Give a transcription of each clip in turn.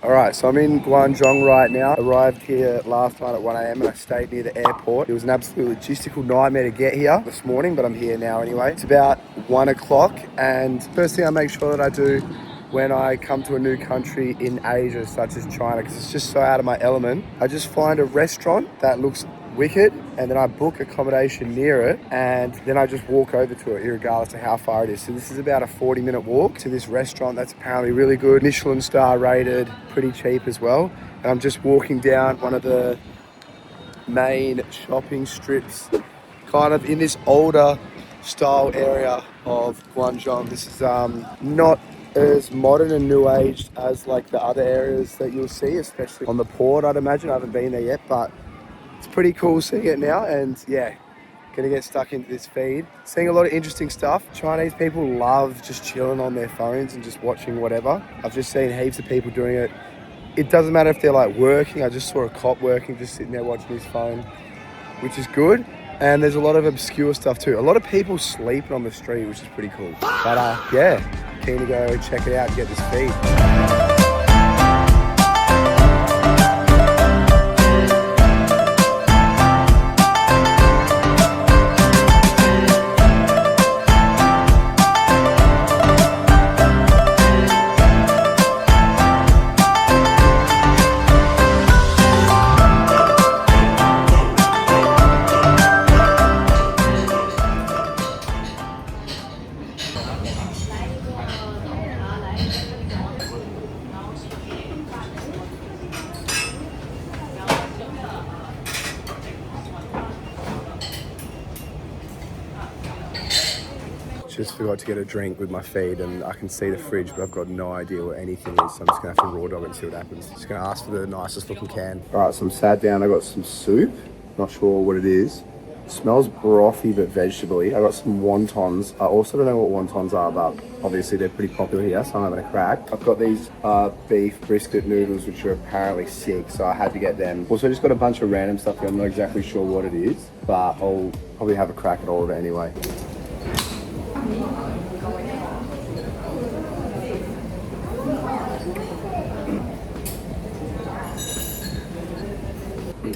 Alright, so I'm in Guangzhou right now. Arrived here last night at 1 a.m. and I stayed near the airport. It was an absolute logistical nightmare to get here this morning, but I'm here now anyway. It's about 1 o'clock, and first thing I make sure that I do when I come to a new country in Asia, such as China, because it's just so out of my element, I just find a restaurant that looks wicked, and then I book accommodation near it, and then I just walk over to it regardless of how far it is. So this is about a 40-minute walk to this restaurant that's apparently really good, Michelin star rated, pretty cheap as well. And I'm just walking down one of the main shopping strips, kind of in this older style area of Guangzhou. This is not as modern and new aged as like the other areas that you'll see, especially on the port, I'd imagine. I haven't been there yet, but it's pretty cool seeing it now, and yeah, gonna get stuck into this feed. Seeing a lot of interesting stuff. Chinese people love just chilling on their phones and just watching whatever. I've just seen heaps of people doing it. It doesn't matter if they're like working. I just saw a cop working, just sitting there watching his phone, which is good. And there's a lot of obscure stuff too. A lot of people sleeping on the street, which is pretty cool. But yeah, keen to go check it out and get this feed. Just forgot to get a drink with my feed, and I can see the fridge, but I've got no idea what anything is, so I'm just gonna have to raw dog it and see what happens. Just gonna ask for the nicest looking can. All right, so I'm sat down, I got some soup, not sure what it is. It smells brothy but vegetable-y. I got some wontons. I also don't know what wontons are, but obviously they're pretty popular here, so I'm having a crack. I've got these beef brisket noodles, which are apparently sick, so I had to get them. Also just got a bunch of random stuff here. I'm not exactly sure what it is, but I'll probably have a crack at all of it anyway.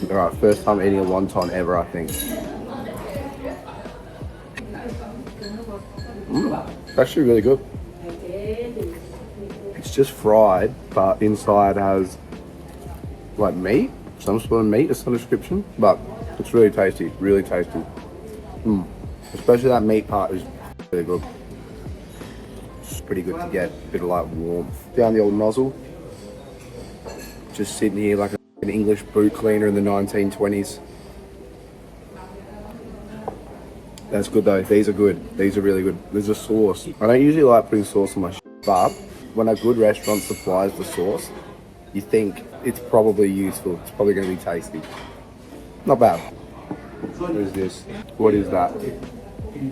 Alright, first time eating a wonton ever, I think. It's actually really good. It's just fried, but inside has like meat, some sort of meat, it's not a description, but it's really tasty, really tasty. Especially that meat part is really good. It's pretty good to get a bit of like warmth. Down the old nozzle. Just sitting here like an English boot cleaner in the 1920s. That's good though, these are good. These are really good. There's a sauce. I don't usually like putting sauce on my shit, but when a good restaurant supplies the sauce, you think it's probably useful. It's probably gonna be tasty. Not bad. What is this? What is that?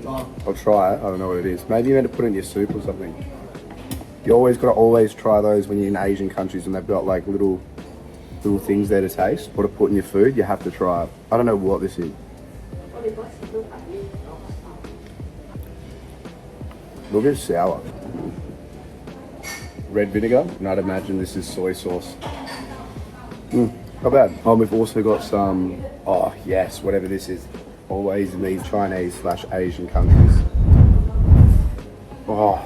I'll try it. I don't know what it is. Maybe you meant to put it in your soup or something. You always gotta try those when you're in Asian countries and they've got like little things there to taste or to put in your food. You have to try it. I don't know what this is. A little bit sour. Red vinegar, and I'd imagine this is soy sauce. Not bad. Oh, we've also got some, oh yes, whatever this is. Always in these Chinese/Asian countries. Oh,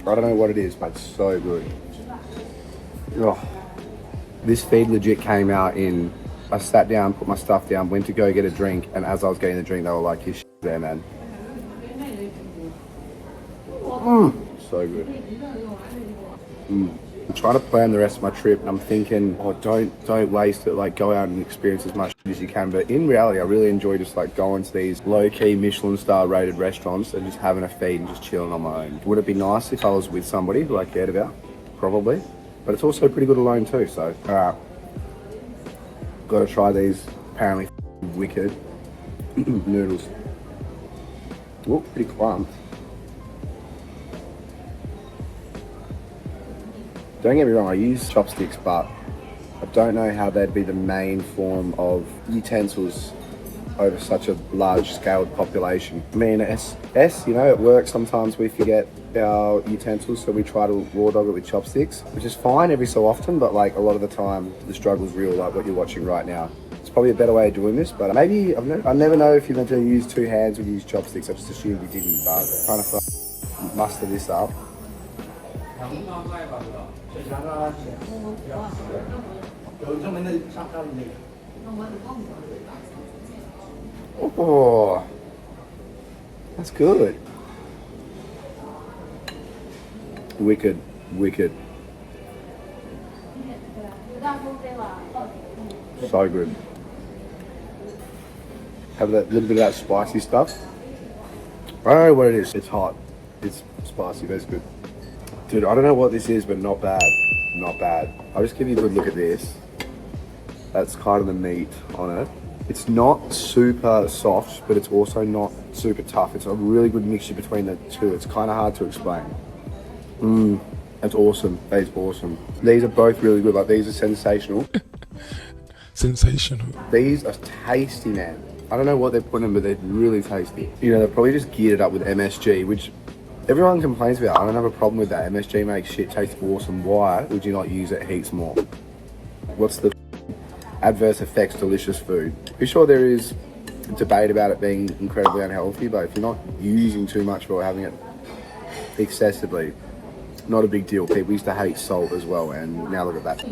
I don't know what it is, but it's so good. Oh, this feed legit came out in, I sat down, put my stuff down, went to go get a drink, and as I was getting the drink, they were like, "His shit there, man." So good. I'm trying to plan the rest of my trip, and I'm thinking, oh, don't waste it, like go out and experience as much as you can. But in reality, I really enjoy just like going to these low-key Michelin star rated restaurants and just having a feed and just chilling on my own. Would it be nice if I was with somebody who I cared about? Probably. But it's also pretty good alone too, so gotta try these apparently wicked noodles. Oh, pretty clumped. Don't get me wrong, I use chopsticks, but I don't know how they'd be the main form of utensils over such a large scaled population. I mean, you know, it works sometimes we forget our utensils, so we try to raw dog it with chopsticks, which is fine every so often, but like a lot of the time the struggle's real, like what you're watching right now. It's probably a better way of doing this, but maybe I never know if you're meant to use 2 hands or use chopsticks. I just assumed you didn't, but kind of muster this up. Oh, that's good. Wicked, wicked. So good. Have that little bit of that spicy stuff. I don't know what it is. It's hot. It's spicy. That's good. Dude, I don't know what this is, but not bad. Not bad. I'll just give you a good look at this. That's kind of the meat on it. It's not super soft, but it's also not super tough. It's a really good mixture between the two. It's kind of hard to explain. That's awesome. That is awesome. These are both really good. Like, these are sensational. Sensational. These are tasty, man. I don't know what they're putting in, but they're really tasty. You know, they're probably just geared it up with MSG, which everyone complains about. I don't have a problem with that. MSG makes shit taste awesome. Why would you not use it heaps more? What's the adverse effects delicious food? I'm sure there is debate about it being incredibly unhealthy, but if you're not using too much or having it excessively, not a big deal. People used to hate salt as well, and now look at that.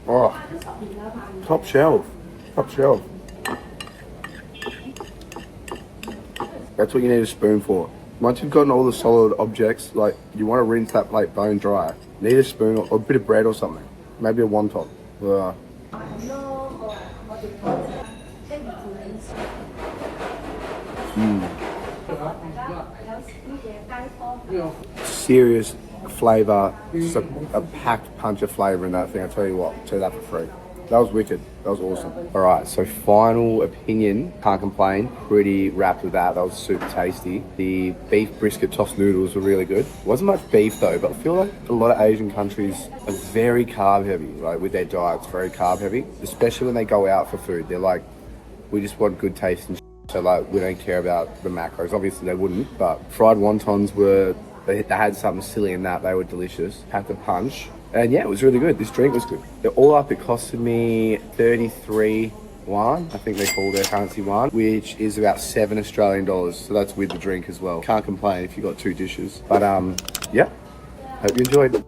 Oh, top shelf, top shelf. That's what you need a spoon for. Once you've gotten all the solid objects, like, you want to rinse that plate bone dry. Need a spoon or a bit of bread or something. Maybe a wonton. Serious flavour, just a packed punch of flavour in that thing. I tell you what, do that for free. That was wicked. That was awesome. All right, so final opinion. Can't complain. Pretty wrapped with that. That was super tasty. The beef brisket tossed noodles were really good. Wasn't much beef though, but I feel like a lot of Asian countries are very carb heavy, like with their diets, very carb heavy. Especially when they go out for food. They're like, we just want good taste and so like we don't care about the macros. Obviously they wouldn't, but fried wontons were, they had something silly in that. They were delicious. Had the punch. And yeah, it was really good. This drink was good. They're all up. It costed me 33 yuan. I think they call their currency yuan, which is about 7 Australian dollars. So that's with the drink as well. Can't complain if you got 2 dishes. But yeah, hope you enjoyed.